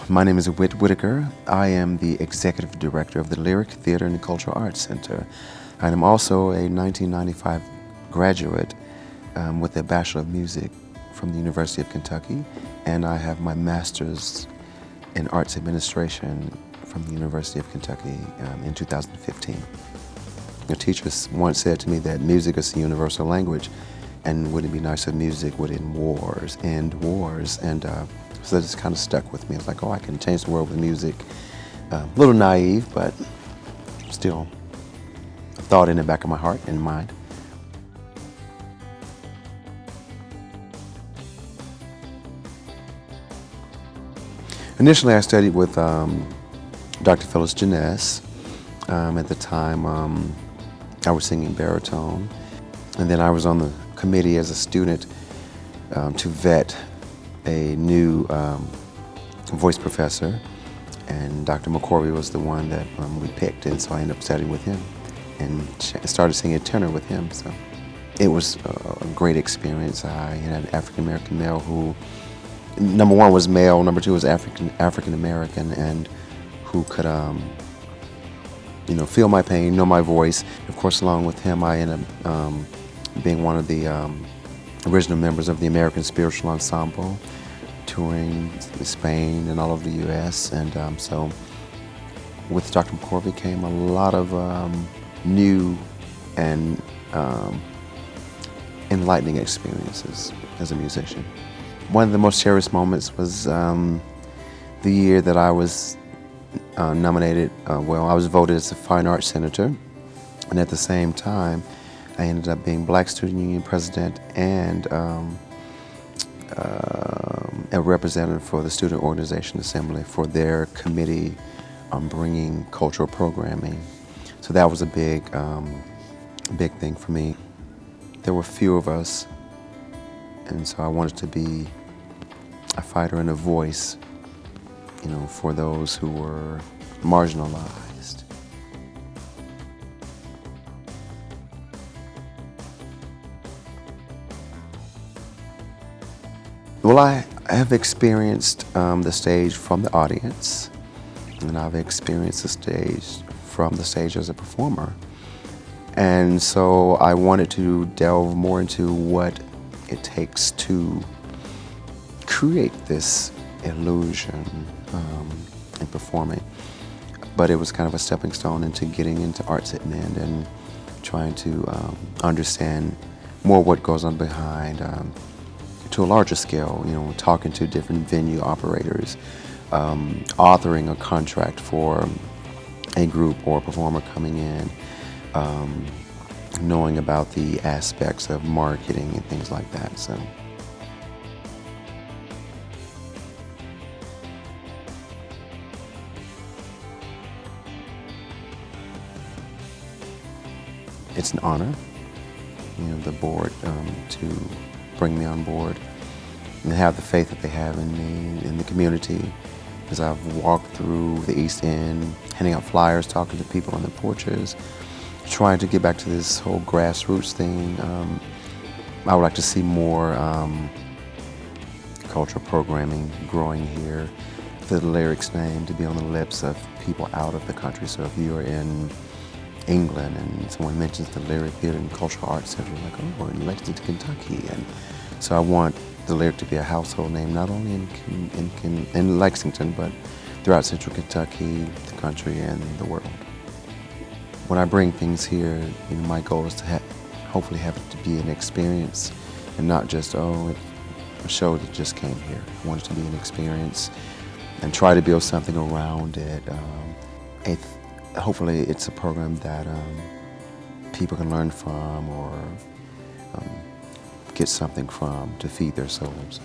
My name is Whitaker. I am the Executive Director of the Lyric Theater and Cultural Arts Center. I am also a 1995 graduate with a Bachelor of Music from the University of Kentucky, and I have my Master's in Arts Administration from the University of Kentucky in 2015. A teacher once said to me that music is a universal language, and wouldn't it be nice if music would end wars, and so that just kind of stuck with me. It's like, oh, I can change the world with music. A little naive, but still a thought in the back of my heart and mind. Initially, I studied with Dr. Phyllis Janess. At the time, I was singing baritone. And then I was on the committee as a student to vet a new voice professor, and Dr. McCorvey was the one that we picked, and so I ended up studying with him and started singing tenor with him. So it was a great experience. I had an African-American male who, number one, was male, number two was African-American, and who could feel my pain, know my voice. Of course, along with him, I ended up being one of the original members of the American Spiritual Ensemble, touring Spain and all over the U.S. And so with Dr. McCorvey came a lot of new and enlightening experiences as a musician. One of the most cherished moments was the year that I was nominated, I was voted as a Fine Arts Senator, and at the same time, I ended up being Black Student Union President and a representative for the Student Organization Assembly for their committee on bringing cultural programming. So that was a big thing for me. There were few of us, and so I wanted to be a fighter and a voice, for those who were marginalized. Well, I have experienced the stage from the audience, and I've experienced the stage from the stage as a performer. And so I wanted to delve more into what it takes to create this illusion in performing. But it was kind of a stepping stone into getting into arts admin and trying to understand more what goes on behind, to a larger scale, talking to different venue operators, authoring a contract for a group or a performer coming in, knowing about the aspects of marketing and things like that. So it's an honor, the board to bring me on board and have the faith that they have in me, in the community, as I've walked through the East End, handing out flyers, talking to people on their porches, trying to get back to this whole grassroots thing. I would like to see more cultural programming growing here, for the Lyric's name to be on the lips of people out of the country. So if you're in England and someone mentions the Lyric Theater and Cultural Arts Center, you're like, oh, we're in Lexington, Kentucky. And so I want the Lyric to be a household name, not only in Lexington, but throughout central Kentucky, the country, and the world. When I bring things here, my goal is to hopefully have it to be an experience and not just, a show that just came here. I want it to be an experience and try to build something around it. Hopefully it's a program that people can learn from or get something from to feed their souls.